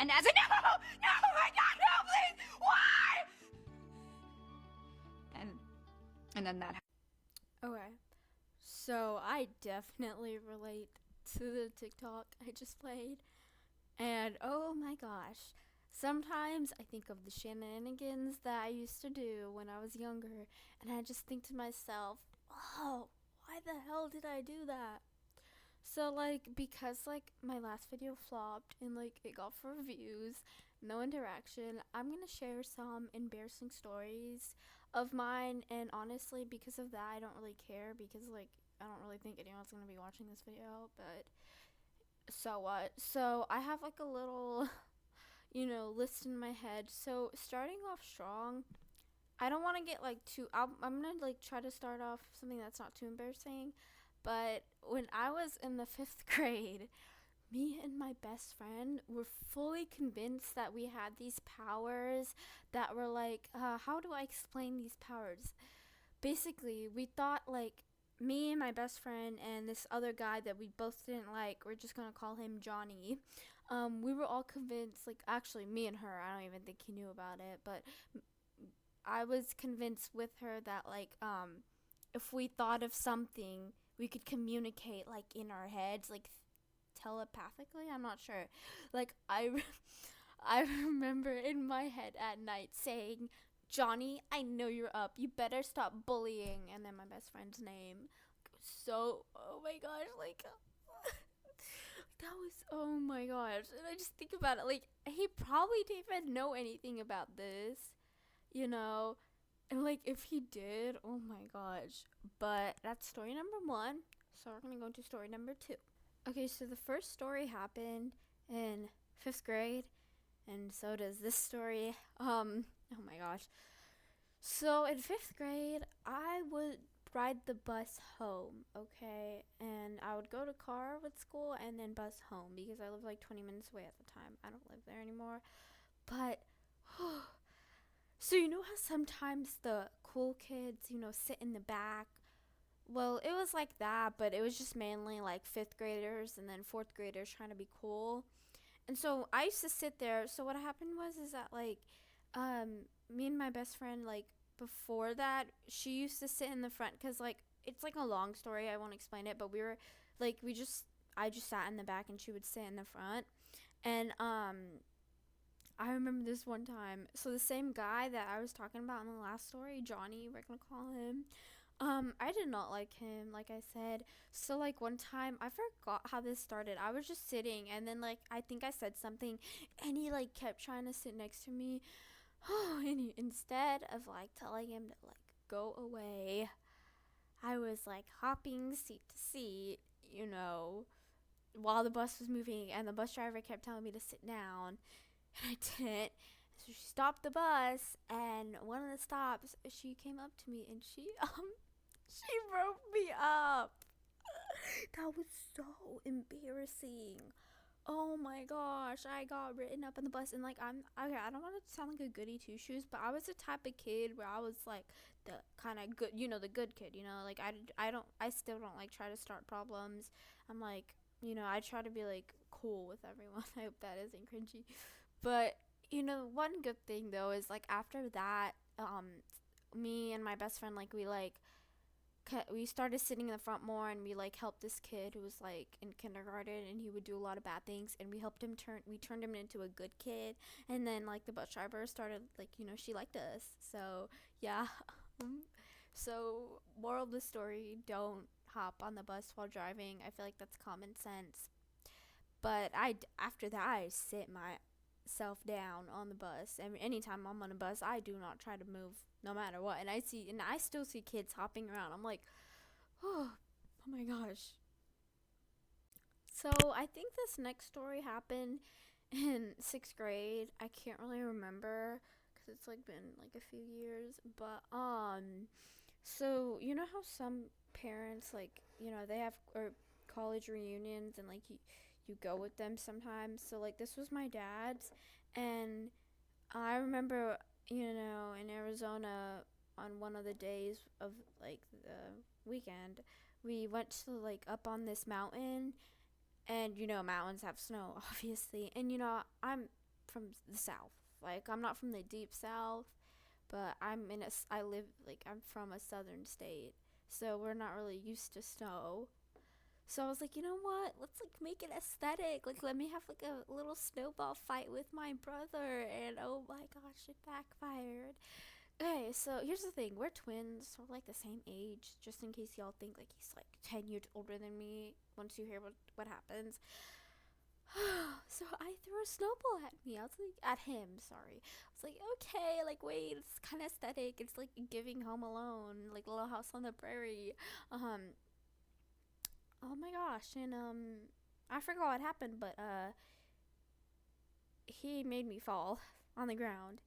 And as a no, my God, no, please, why? And then that. Okay, so I definitely relate to the TikTok I just played, and oh my gosh, sometimes I think of the shenanigans that I used to do when I was younger, and I just think to myself, oh, why the hell did I do that? So like because like my last video flopped and like it got 4 views, no interaction, I'm gonna share some embarrassing stories of mine, and honestly because of that I don't really care because like I don't really think anyone's gonna be watching this video, but so what? So I have like a little list in my head. So starting off strong, I don't want to get like too. I'm gonna like try to start off something that's not too embarrassing. But when I was in the 5th grade, me and my best friend were fully convinced that we had these powers that were like, how do I explain these powers? Basically, we thought like me and my best friend and this other guy that we both didn't like, we're just gonna call him Johnny. We were all convinced, like actually me and her, I don't even think he knew about it, but I was convinced with her that like if we thought of something, we could communicate like in our heads, like telepathically. I'm not sure. Like I remember in my head at night saying, "Johnny, I know you're up. You better stop bullying." And then my best friend's name. So, oh my gosh, like that was, oh my gosh. And I just think about it, like he probably didn't even know anything about this, you know. And like if he did, oh my gosh. But that's story number 1. So we're gonna go into story number 2. Okay, so the first story happened in 5th grade, and so does this story. Oh my gosh. So in 5th grade, I would ride the bus home, okay? And I would go to Carwood School and then bus home because I lived like 20 minutes away at the time. I don't live there anymore. But, so you know how sometimes the cool kids, sit in the back? Well, it was like that, but it was just mainly like 5th graders and then 4th graders trying to be cool. And so I used to sit there. So what happened was is that like me and my best friend, like before that, she used to sit in the front cuz like it's like a long story. I won't explain it, but we were like I just sat in the back and she would sit in the front. And I remember this one time. So the same guy that I was talking about in the last story, Johnny, we're going to call him. I did not like him, like I said. So like one time, I forgot how this started. I was just sitting, and then like I think I said something, and he like kept trying to sit next to me. And instead of like telling him to like go away, I was like hopping seat to seat, while the bus was moving, and the bus driver kept telling me to sit down, and I didn't. So she stopped the bus, and one of the stops, she came up to me and she broke me up. That was so embarrassing. Oh my gosh, I got written up in the bus, and like I'm okay. I don't want to sound like a goody two shoes, but I was the type of kid where I was like the kind of good, the good kid. Like I still don't like try to start problems. I'm like, I try to be like cool with everyone. I hope that isn't cringy, but one good thing though is like after that, me and my best friend like we started sitting in the front more, and we like helped this kid who was like in kindergarten, and he would do a lot of bad things, and we turned him into a good kid. And then like the bus driver started like she liked us, so yeah. So moral of the story, don't hop on the bus while driving. I feel like that's common sense. But after that I sit myself down on the bus, and anytime I'm on a bus I do not try to move no matter what. And I still see kids hopping around. I'm like, oh my gosh. So I think this next story happened in 6th grade. I can't really remember because it's like been like a few years. But so you know how some parents like they have or college reunions, and like you go with them sometimes. So like this was my dad's, and I remember in Arizona on one of the days of like the weekend, we went to like up on this mountain, and mountains have snow obviously, and I'm from the South. Like, I'm not from the deep South, but I'm from a southern state, so we're not really used to snow. So I was like, you know what? Let's like make it aesthetic. Like, let me have like a little snowball fight with my brother. And oh my gosh, it backfired. Okay, so here's the thing. We're twins, so we're like the same age. Just in case y'all think like he's like 10 years older than me. Once you hear what happens. So I threw a snowball at me. I was like, at him, sorry. I was like, okay, like, wait, it's kind of aesthetic. It's like giving Home Alone, like Little House on the Prairie. Oh my gosh, and I forgot what happened, but he made me fall on the ground.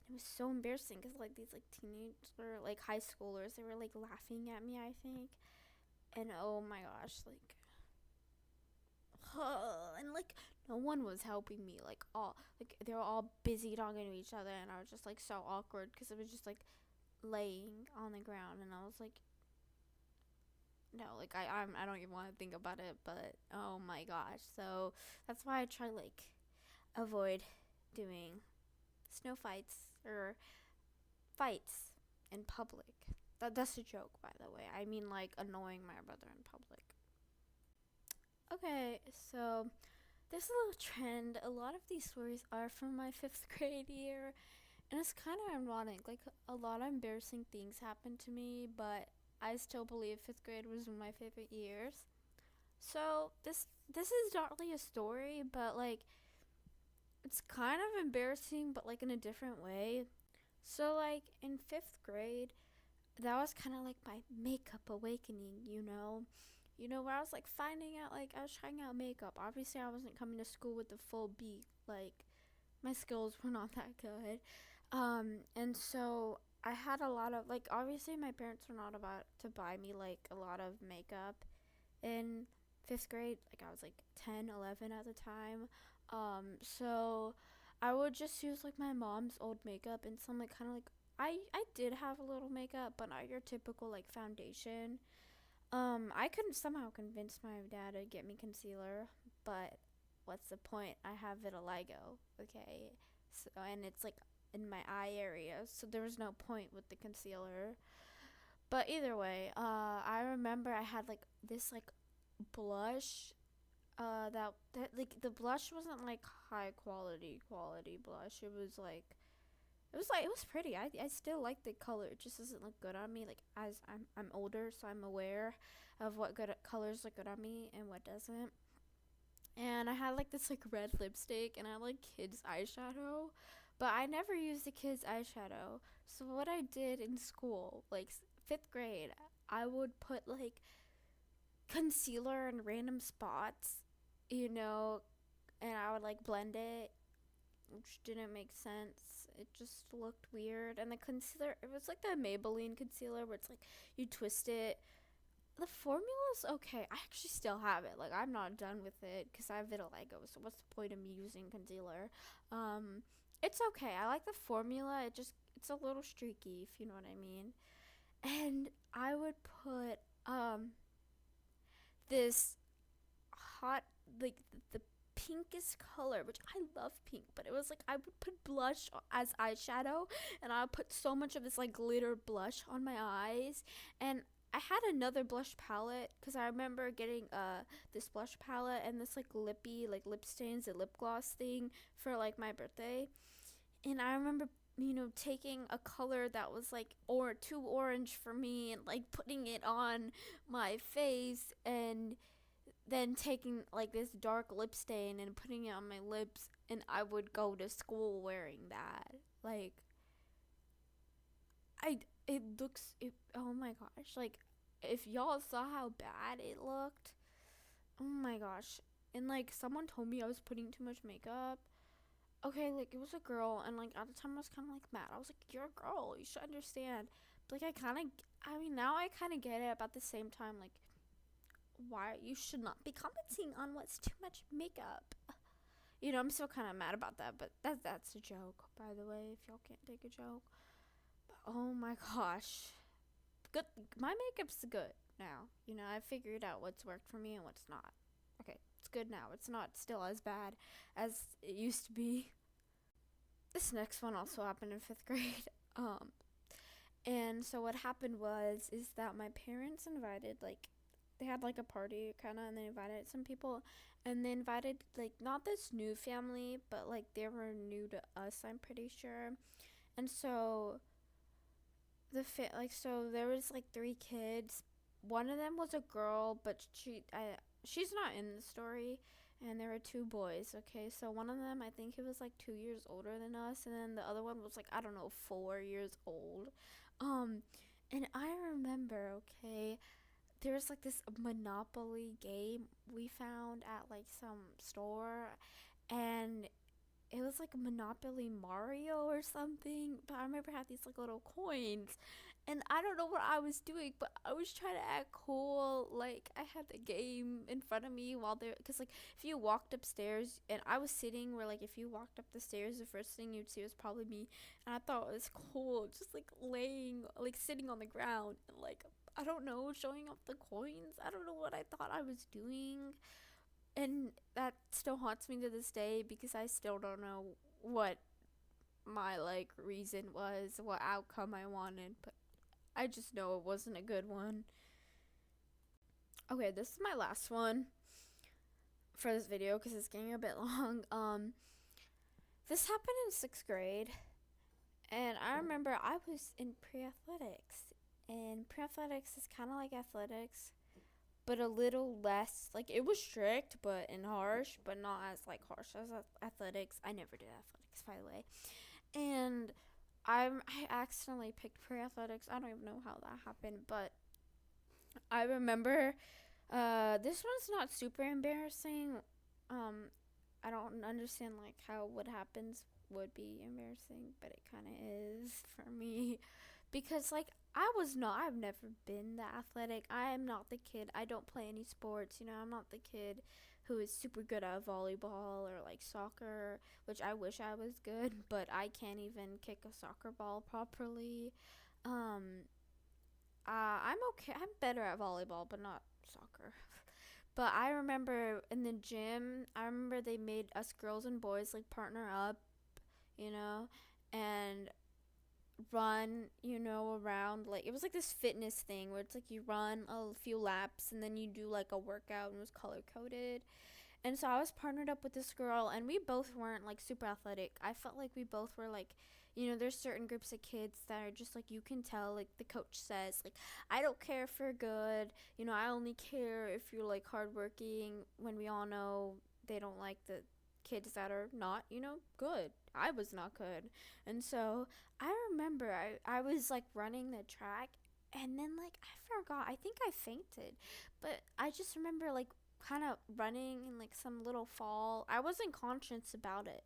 It was so embarrassing because like these like teenager like high schoolers, they were like laughing at me, I think, and oh my gosh, like, and like no one was helping me. Like all like they were all busy talking to each other, and I was just like so awkward because it was just like laying on the ground, and I was like, no, like I don't even want to think about it, but oh my gosh. So that's why I try like avoid doing snow fights or fights in public. That's a joke, by the way. I mean like annoying my brother in public. Okay, so there's a little trend. A lot of these stories are from my 5th grade year, and it's kind of ironic. Like a lot of embarrassing things happened to me, but I still believe 5th grade was one of my favorite years. So this is not really a story, but like it's kind of embarrassing, but like in a different way. So like in 5th grade, that was kind of like my makeup awakening, where I was like finding out, like I was trying out makeup. Obviously, I wasn't coming to school with the full beat. Like my skills were not that good. And so I had a lot of like obviously my parents were not about to buy me like a lot of makeup in 5th grade. Like I was like 10, 11 at the time. So I would just use like my mom's old makeup and some like kind of like I did have a little makeup, but not your typical like foundation. I couldn't somehow convince my dad to get me concealer, but what's the point? I have vitiligo, okay? So, and it's like in my eye area, so there was no point with the concealer. But either way, I remember I had like this like blush. That like the blush wasn't like high quality blush. It was pretty. I still like the color. It just doesn't look good on me. Like as I'm older, so I'm aware of what good colors look good on me and what doesn't. And I had like this like red lipstick, and I had like kids eyeshadow, but I never used the kids eyeshadow. So what I did in school, like 5th grade, I would put like concealer in random spots, you know, and I would like blend it, which didn't make sense. It just looked weird. And the concealer, it was like the Maybelline concealer where it's like you twist it. The formula's okay. I actually still have it. Like I'm not done with it because I have vitiligo. So what's the point of me using concealer? It's okay. I like the formula. It's a little streaky, if you know what I mean. And I would put this hot like the pinkest color, which I love pink, but it was like I would put blush as eyeshadow, and I would put so much of this like glitter blush on my eyes. And I had another blush palette because I remember getting this blush palette and this like lippy like lip stains and lip gloss thing for like my birthday. And I remember taking a color that was like or too orange for me and like putting it on my face, and then taking like this dark lip stain and putting it on my lips, and I would go to school wearing that. Like oh my gosh, like if y'all saw how bad it looked, oh my gosh. And like someone told me I was putting too much makeup. Okay, like it was a girl, and like at the time I was kind of like mad. I was like, you're a girl, you should understand. But like now I kind of get it, but at the same time, like, why you should not be commenting on what's too much makeup. I'm still kind of mad about that, but that's a joke, by the way, if y'all can't take a joke. But oh my gosh, good. My makeup's good now. I figured out what's worked for me and what's not. Okay, it's good now. It's not still as bad as it used to be. this next one also happened in 5th grade. And so what happened is that my parents invited, like, they had like a party kind of, and they invited some people, and they invited like not this new family, but like they were new to us, I'm pretty sure. And so so there was like 3 kids. One of them was a girl, but she's not in the story. And there were 2 boys. Okay, so one of them, I think he was like 2 years older than us, and then the other one was like, I don't know, 4 years old. Um, and I remember, okay, there was like this Monopoly game we found at like some store, and it was like Monopoly Mario or something. But I remember I had these like little coins, and I don't know what I was doing, but I was trying to act cool. Like I had the game in front of me while there, because like if you walked upstairs, and I was sitting where like if you walked up the stairs, the first thing you'd see was probably me, and I thought it was cool, just like laying, like sitting on the ground, and like I don't know, showing off the coins. I don't know what I thought I was doing, and that still haunts me to this day because I still don't know what my like reason was, what outcome I wanted, but I just know it wasn't a good one. Okay, this is my last one for this video because it's getting a bit long. This happened in 6th grade, and I remember I was in pre-athletics, and pre-athletics is kind of like athletics, but a little less, like it was strict but and harsh, but not as like harsh as athletics. I never did athletics, by the way. And I accidentally picked pre-athletics. I don't even know how that happened, but I remember this one's not super embarrassing. I don't understand like how what happens would be embarrassing, but it kind of is for me because like I've never been that athletic. I am not the kid. I don't play any sports, I'm not the kid who is super good at volleyball or like soccer, which I wish I was good, but I can't even kick a soccer ball properly. Um I'm okay. I'm better at volleyball, but not soccer. But I remember in the gym, I remember they made us girls and boys like partner up, you know, and run, around. Like it was like this fitness thing where it's like you run a few laps and then you do like a workout, and it was color coded. And so I was partnered up with this girl, and we both weren't like super athletic. I felt like we both were like, there's certain groups of kids that are just like, you can tell, like the coach says, like, I don't care if you're good, I only care if you're like hardworking, when we all know they don't like the kids that are not, good. I was not good. And so I remember I was like running the track, and then like I forgot, I think I fainted, but I just remember like kind of running in like some little fall. I wasn't conscious about it.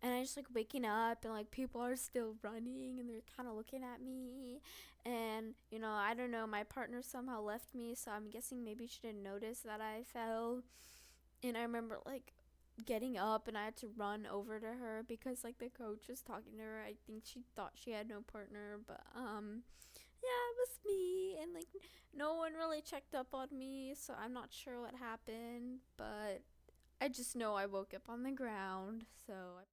And I just like waking up, and like people are still running, and they're kind of looking at me. And, I don't know, my partner somehow left me, so I'm guessing maybe she didn't notice that I fell. And I remember like getting up, and I had to run over to her because like the coach was talking to her. I think she thought she had no partner, but yeah, it was me, and like no one really checked up on me, so I'm not sure what happened, but I just know I woke up on the ground, so I